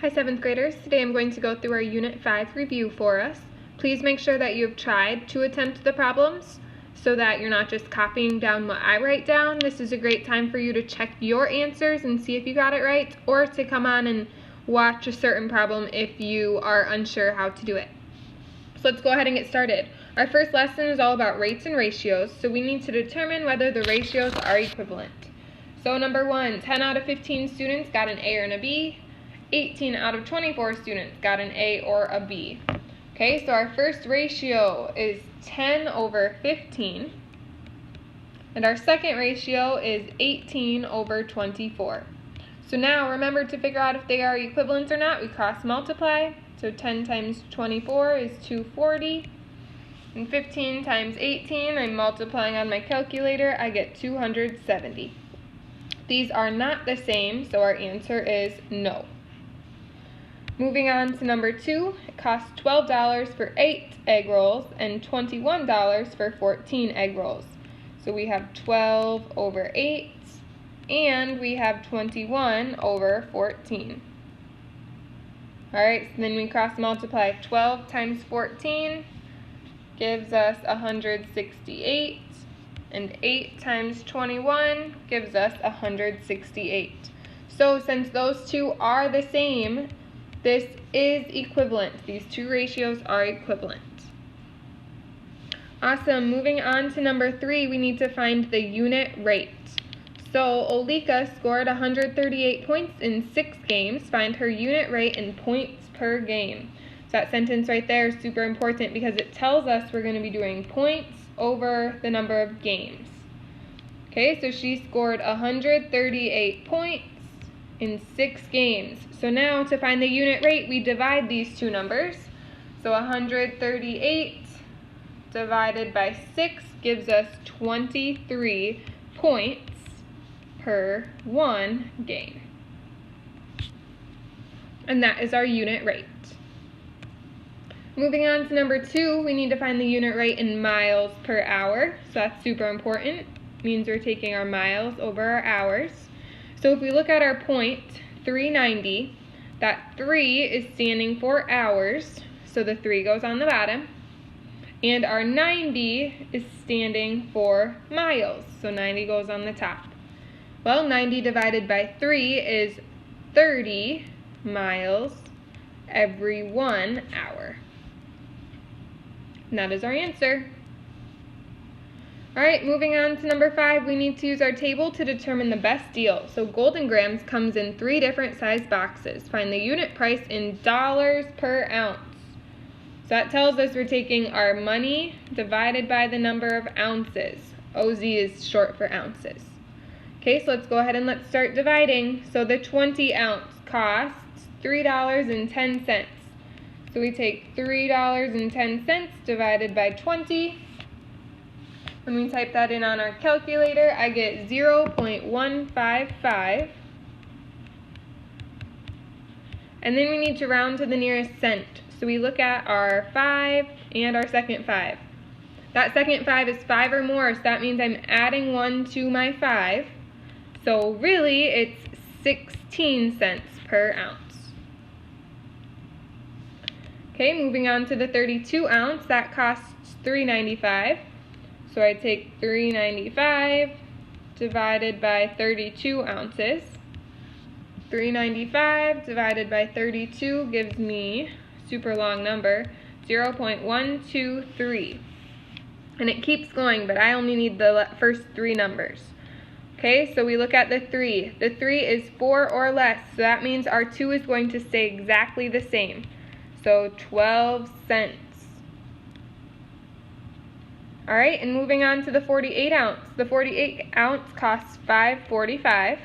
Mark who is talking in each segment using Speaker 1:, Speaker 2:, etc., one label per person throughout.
Speaker 1: Hi 7th graders, today I'm going to go through our Unit 5 review for us. Please make sure that you have tried to attempt the problems so that you're not just copying down what I write down. This is a great time for you to check your answers and see if you got it right, or to come on and watch a certain problem if you are unsure how to do it. So let's go ahead and get started. Our first lesson is all about rates and ratios, so we need to determine whether the ratios are equivalent. So number 1, 10 out of 15 students got an A or an B. 18 out of 24 students got an A or a B. Okay, so our first ratio is 10 over 15. And our second ratio is 18 over 24. So now remember, to figure out if they are equivalent or not, we cross multiply. So 10 times 24 is 240. And 15 times 18, I'm multiplying on my calculator, I get 270. These are not the same, so our answer is no. Moving on to number 2, it costs $12 for 8 egg rolls and $21 for 14 egg rolls. So we have 12 over 8 and we have 21 over 14. Alright, so then we cross multiply. 12 times 14 gives us 168, and 8 times 21 gives us 168. So since those two are the same, this is equivalent. These two ratios are equivalent. Awesome. Moving on to number 3, we need to find the unit rate. So Olika scored 138 points in 6 games. Find her unit rate in points per game. So that sentence right there is super important because it tells us we're going to be doing points over the number of games. Okay, so she scored 138 points in 6 games. So now to find the unit rate, we divide these two numbers. So 138 divided by 6 gives us 23 points per 1 game. And that is our unit rate. Moving on to number 2, we need to find the unit rate in miles per hour. So that's super important. It means we're taking our miles over our hours. So if we look at our point, 390, that 3 is standing for hours, so the 3 goes on the bottom. And our 90 is standing for miles, so 90 goes on the top. Well, 90 divided by 3 is 30 miles every 1 hour. And that is our answer. Alright, moving on to number 5, we need to use our table to determine the best deal. So Golden Grams comes in 3 different size boxes. Find the unit price in dollars per ounce. So that tells us we're taking our money divided by the number of ounces. OZ is short for ounces. Okay, so let's go ahead and let's start dividing. So the 20 ounce costs $3.10. So we take $3.10 divided by 20. When we type that in on our calculator, I get 0.155. And then we need to round to the nearest cent. So we look at our 5 and our second 5. That second 5 is 5 or more, so that means I'm adding 1 to my 5. So really, it's 16 cents per ounce. Okay, moving on to the 32 ounce, that costs $3.95. So I take $3.95 divided by 32 ounces. $3.95 divided by 32 gives me, super long number, 0.123. And it keeps going, but I only need the first 3 numbers. Okay, so we look at the 3. The 3 is 4 or less, so that means our 2 is going to stay exactly the same. So 12 cents. Alright, and moving on to the 48 ounce. The 48 ounce costs $5.45.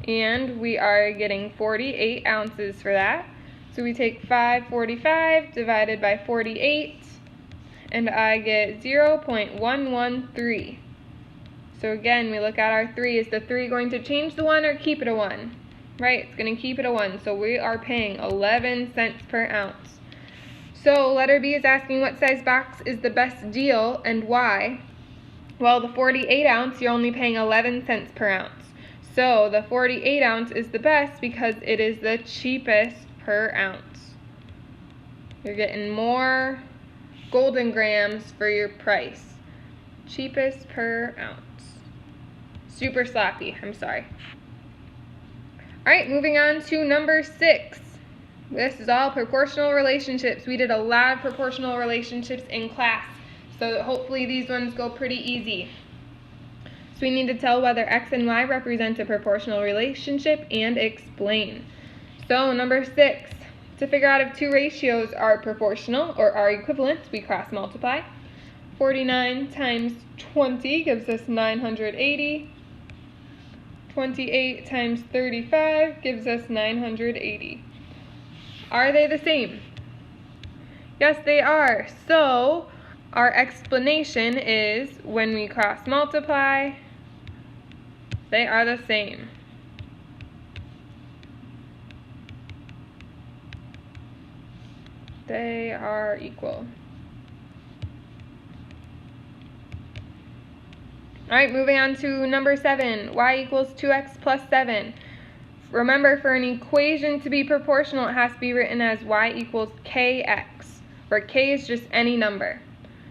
Speaker 1: And we are getting 48 ounces for that. So we take $5.45 divided by 48, and I get 0.113. So again, we look at our 3. Is the 3 going to change the 1 or keep it a 1? Right, it's going to keep it a 1. So we are paying 11 cents per ounce. So letter B is asking what size box is the best deal and why. Well, the 48 ounce, you're only paying 11 cents per ounce. So the 48 ounce is the best because it is the cheapest per ounce. You're getting more golden grams for your price. Cheapest per ounce. Super sloppy, I'm sorry. Alright, moving on to number 6. This is all proportional relationships. We did a lot of proportional relationships in class, so hopefully these ones go pretty easy. So we need to tell whether x and y represent a proportional relationship and explain. So number 6, to figure out if two ratios are proportional or are equivalent, we cross multiply. 49 times 20 gives us 980. 28 times 35 gives us 980. Are they the same? Yes, they are. So our explanation is when we cross multiply, they are the same. They are equal. Alright, moving on to number 7. Y equals 2x plus 7. Remember, for an equation to be proportional, it has to be written as y equals kx, where k is just any number.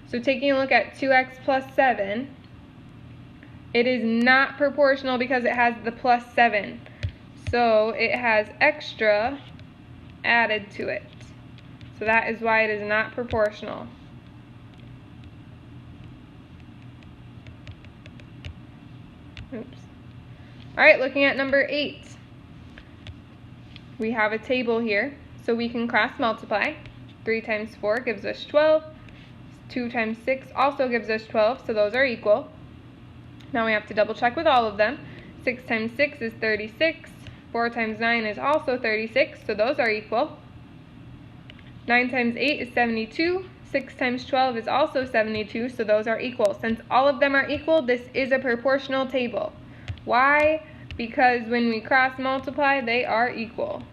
Speaker 1: So taking a look at 2x plus 7, it is not proportional because it has the plus 7. So it has extra added to it. So that is why it is not proportional. Oops. Alright, looking at number 8. We have a table here, so we can cross multiply. 3 times 4 gives us 12. 2 times 6 also gives us 12, so those are equal. Now we have to double check with all of them. 6 times 6 is 36. 4 times 9 is also 36, so those are equal. 9 times 8 is 72. 6 times 12 is also 72, so those are equal. Since all of them are equal, this is a proportional table. Why? Because when we cross multiply, they are equal.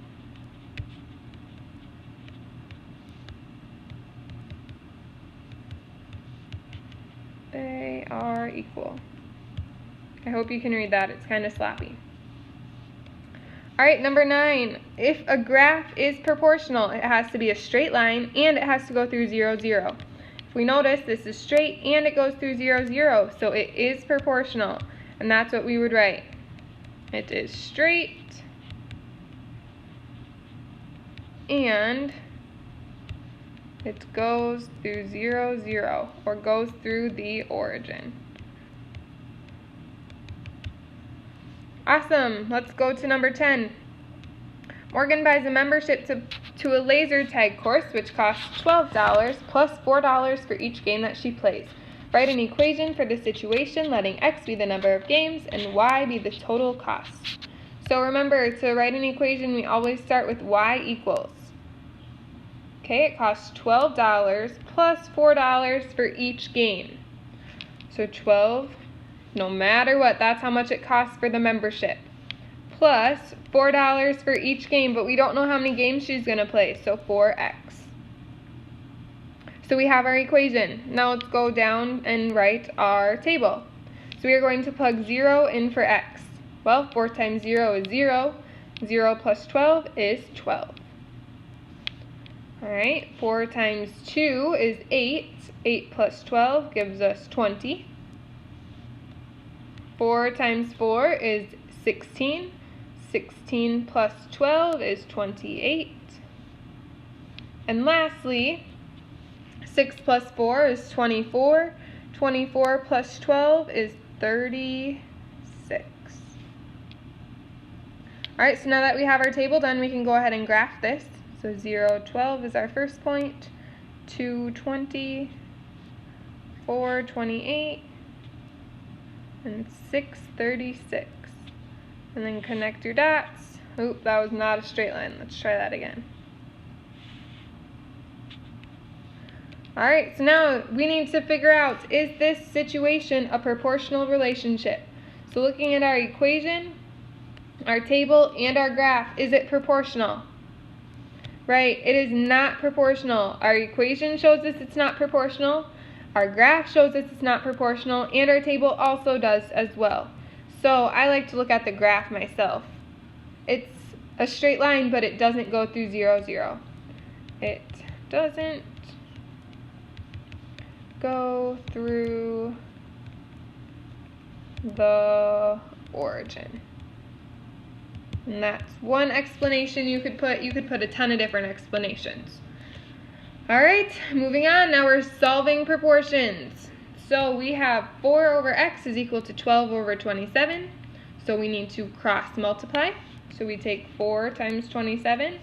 Speaker 1: They are equal. I hope you can read that. It's kind of sloppy. Alright, number 9. If a graph is proportional, it has to be a straight line and it has to go through 0, 0. If we notice, this is straight and it goes through 0, 0, so it is proportional. And that's what we would write. It is straight and it goes through 0, 0, or goes through the origin. Awesome. Let's go to number 10. Morgan buys a membership to a laser tag course, which costs $12 plus $4 for each game that she plays. Write an equation for the situation, letting x be the number of games and y be the total cost. So remember, to write an equation, we always start with y equals. Okay, it costs $12 plus $4 for each game. So 12, no matter what, that's how much it costs for the membership. Plus $4 for each game, but we don't know how many games she's going to play, so 4x. So we have our equation. Now let's go down and write our table. So we are going to plug 0 in for x. Well, 4 times 0 is 0. 0 plus 12 is 12. Alright, 4 times 2 is 8. 8 plus 12 gives us 20. 4 times 4 is 16. 16 plus 12 is 28. And lastly, 6 plus 4 is 24. 24 plus 12 is 36. Alright, so now that we have our table done, we can go ahead and graph this. So 0, 12 is our first point, 2, 20, 4, 28, and 6, 36. And then connect your dots. Oop, that was not a straight line. Let's try that again. Alright, so now we need to figure out, is this situation a proportional relationship? So looking at our equation, our table, and our graph, is it proportional? Right, it is not proportional. Our equation shows us it's not proportional, our graph shows us it's not proportional, and our table also does as well. So I like to look at the graph myself. It's a straight line, but it doesn't go through 0, 0. It doesn't go through the origin. And that's one explanation you could put. You could put a ton of different explanations. All right, moving on. Now we're solving proportions. So we have 4 over x is equal to 12 over 27. So we need to cross multiply. So we take 4 times 27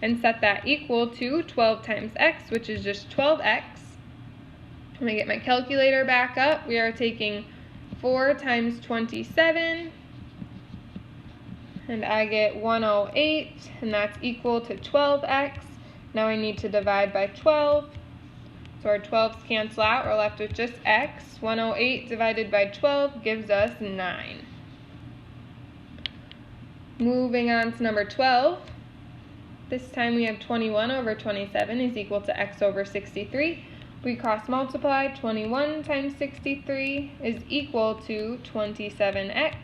Speaker 1: and set that equal to 12 times x, which is just 12x. I'm going to get my calculator back up. We are taking 4 times 27, and I get 108, and that's equal to 12x. Now I need to divide by 12. So our 12's cancel out. We're left with just x. 108 divided by 12 gives us 9. Moving on to number 12. This time we have 21 over 27 is equal to x over 63. We cross multiply. 21 times 63 is equal to 27x.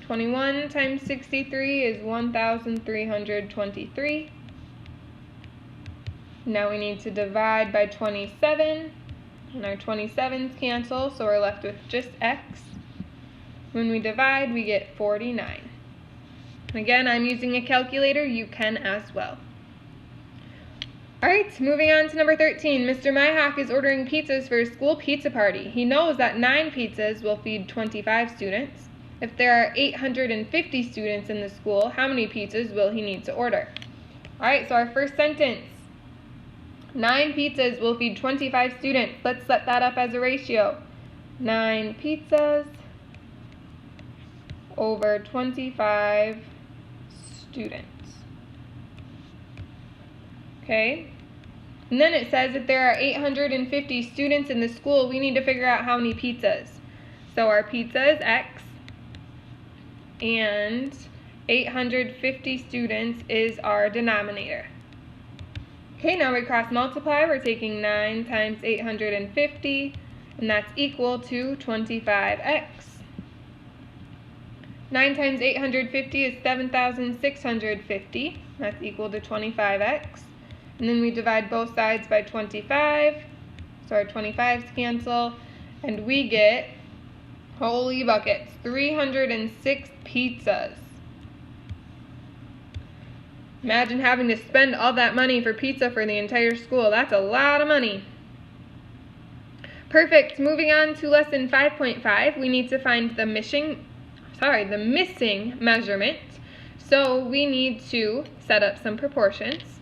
Speaker 1: 21 times 63 is 1,323. Now we need to divide by 27, and our 27's cancel, so we're left with just x. When we divide, we get 49. And again, I'm using a calculator. You can as well. All right, moving on to number 13. Mr. Myhock is ordering pizzas for his school pizza party. He knows that 9 pizzas will feed 25 students. If there are 850 students in the school, how many pizzas will he need to order? All right, so our first sentence. 9 pizzas will feed 25 students. Let's set that up as a ratio. 9 pizzas over 25 students. Okay? And then it says if there are 850 students in the school, we need to figure out how many pizzas. So our pizza is x, and 850 students is our denominator. Okay, now we cross multiply. We're taking 9 times 850, and that's equal to 25x. 9 times 850 is 7,650. That's equal to 25x. And then we divide both sides by 25. So our 25's cancel, and we get, holy buckets, 306 pizzas. Imagine having to spend all that money for pizza for the entire school. That's a lot of money. Perfect. Moving on to lesson 5.5, we need to find the missing measurement. So we need to set up some proportions.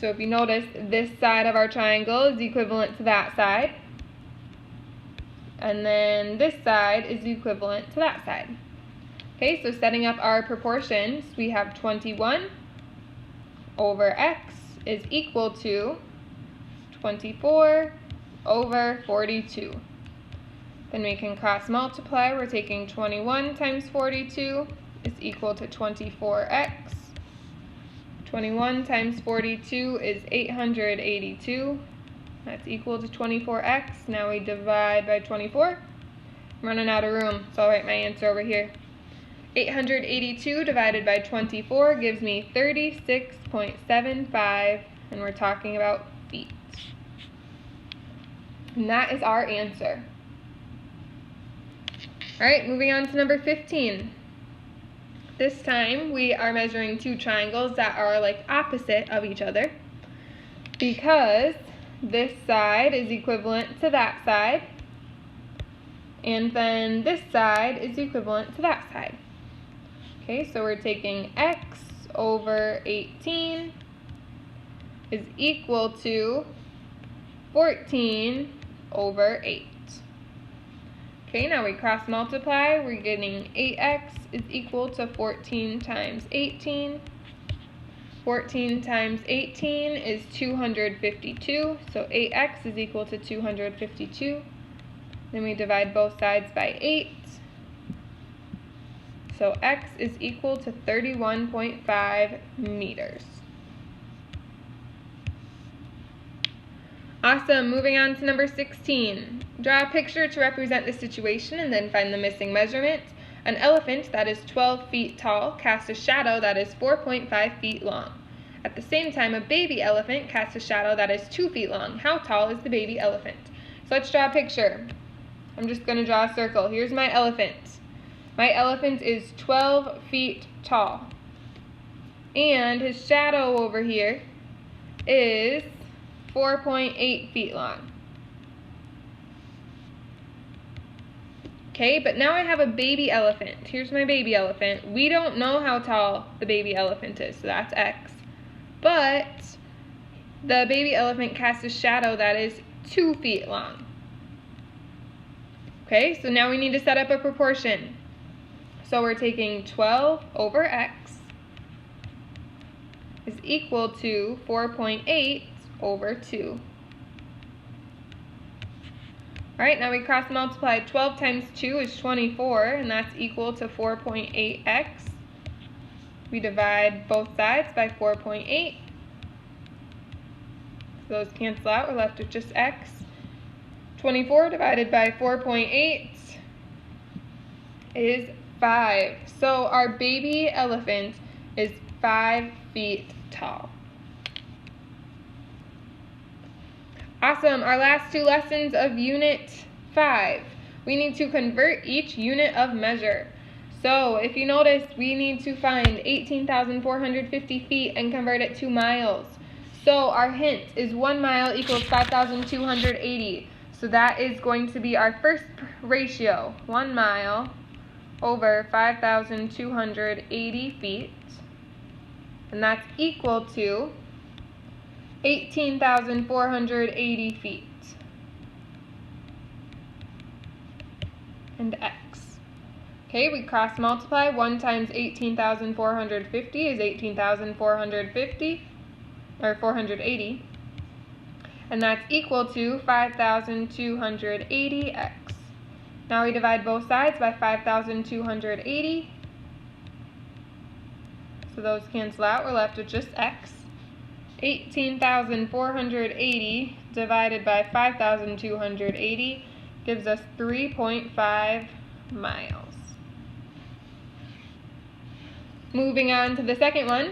Speaker 1: So if you notice, this side of our triangle is equivalent to that side. And then this side is equivalent to that side. Okay, so setting up our proportions, we have 21 over x is equal to 24 over 42. Then we can cross multiply. We're taking 21 times 42 is equal to 24x. 21 times 42 is 882. That's equal to 24x. Now we divide by 24. I'm running out of room, so I'll write my answer over here. 882 divided by 24 gives me 36.75, and we're talking about feet. And that is our answer. All right, moving on to number 15. This time we are measuring 2 triangles that are like opposite of each other, because this side is equivalent to that side, and then this side is equivalent to that side. Okay, so we're taking x over 18 is equal to 14 over 8. Okay, now we cross multiply. We're getting 8x is equal to 14 times 18. 14 times 18 is 252, so 8x is equal to 252. Then we divide both sides by 8. So x is equal to 31.5 meters. Awesome. Moving on to number 16. Draw a picture to represent the situation and then find the missing measurement. An elephant that is 12 feet tall casts a shadow that is 4.5 feet long. At the same time, a baby elephant casts a shadow that is 2 feet long. How tall is the baby elephant? So let's draw a picture. I'm just going to draw a circle. Here's my elephant. My elephant is 12 feet tall. And his shadow over here is 4.8 feet long. Okay, but now I have a baby elephant. Here's my baby elephant. We don't know how tall the baby elephant is, so that's X. But the baby elephant casts a shadow that is 2 feet long. Okay, so now we need to set up a proportion. So we're taking 12 over X is equal to 4.8 over 2. Alright, now we cross multiply. 12 times 2 is 24, and that's equal to 4.8x. We divide both sides by 4.8. So those cancel out, we're left with just x. 24 divided by 4.8 is 5. So our baby elephant is 5 feet tall. Awesome, our last two lessons of Unit 5. We need to convert each unit of measure. So if you notice, we need to find 18,450 feet and convert it to miles. So our hint is 1 mile equals 5,280. So that is going to be our first ratio, 1 mile over 5,280 feet. And that's equal to 18,480 feet. And x. Okay, we cross multiply. 1 times 18,450 is 18,450, or 480. And that's equal to 5,280x. Now we divide both sides by 5,280. So those cancel out. We're left with just x. 18,480 divided by 5,280 gives us 3.5 miles. Moving on to the second one.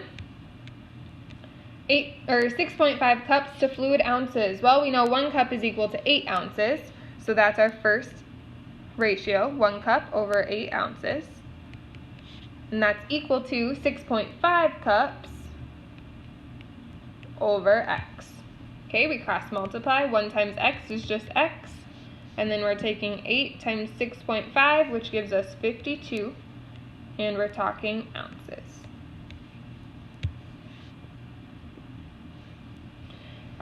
Speaker 1: 6.5 cups to fluid ounces. Well, we know 1 cup is equal to 8 ounces, so that's our first ratio, 1 cup over 8 ounces. And that's equal to 6.5 cups over x. Okay, we cross multiply. 1 times x is just x. And then we're taking 8 times 6.5, which gives us 52. And we're talking ounces.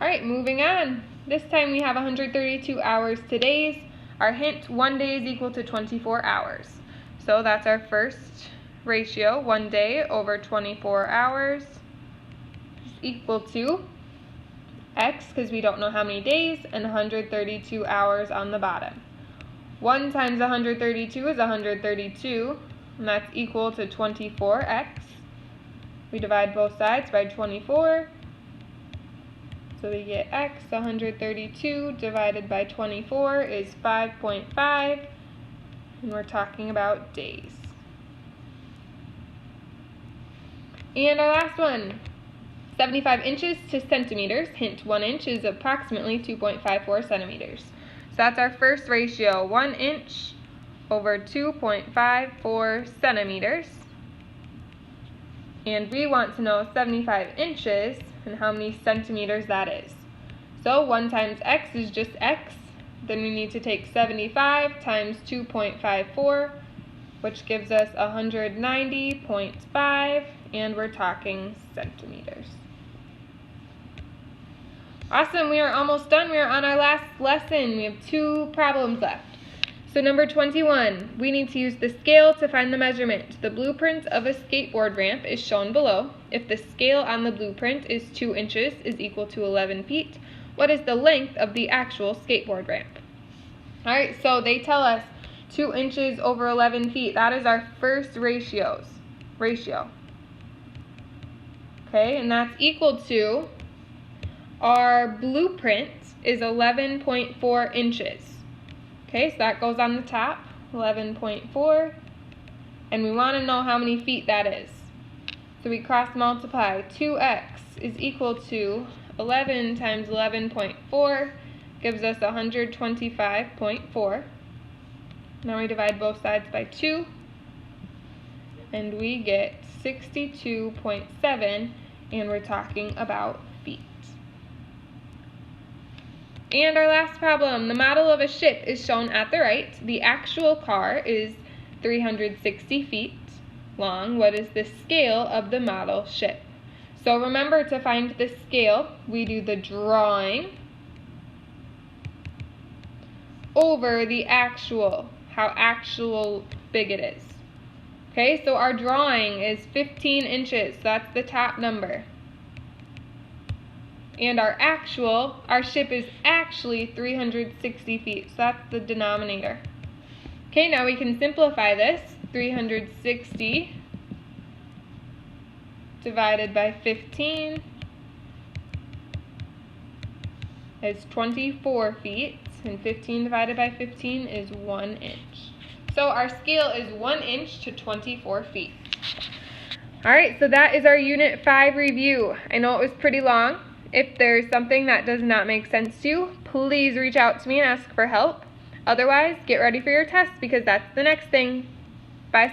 Speaker 1: Alright, moving on. This time we have 132 hours to days. Our hint, 1 day is equal to 24 hours. So that's our first ratio, 1 day over 24 hours is equal to x, because we don't know how many days, and 132 hours on the bottom. 1 times 132 is 132, and that's equal to 24x. We divide both sides by 24. So we get x, 132 divided by 24 is 5.5, and we're talking about days. And our last one, 75 inches to centimeters. Hint, 1 inch is approximately 2.54 centimeters. So that's our first ratio, 1 inch over 2.54 centimeters. And we want to know 75 inches and how many centimeters that is. So 1 times x is just x. Then we need to take 75 times 2.54, which gives us 190.5, and we're talking centimeters. Awesome, we are almost done. We are on our last lesson. We have 2 problems left. So number 21, we need to use the scale to find the measurement. The blueprint of a skateboard ramp is shown below. If the scale on the blueprint is 2 inches is equal to 11 feet, what is the length of the actual skateboard ramp? Alright, so they tell us 2 inches over 11 feet. That is our first ratio. Okay, and that's equal to, our blueprint is 11.4 inches. Okay, so that goes on the top, 11.4. and we want to know how many feet that is. So we cross multiply. 2x is equal to 11 times 11.4 gives us 125.4. Now we divide both sides by 2, and we get 62.7, and we're talking about feet. And our last problem, the model of a ship is shown at the right. The actual car is 360 feet long. What is the scale of the model ship? So remember, to find the scale, we do the drawing over the actual, how actual big it is. Okay, so our drawing is 15 inches, so that's the top number. And our ship is actually 360 feet, so that's the denominator. Okay, now we can simplify this. 360 divided by 15 is 24 feet, and 15 divided by 15 is 1 inch. So our scale is 1 inch to 24 feet. Alright, so that is our Unit 5 review. I know it was pretty long. If there's something that does not make sense to you, please reach out to me and ask for help. Otherwise, get ready for your test because that's the next thing. Bye.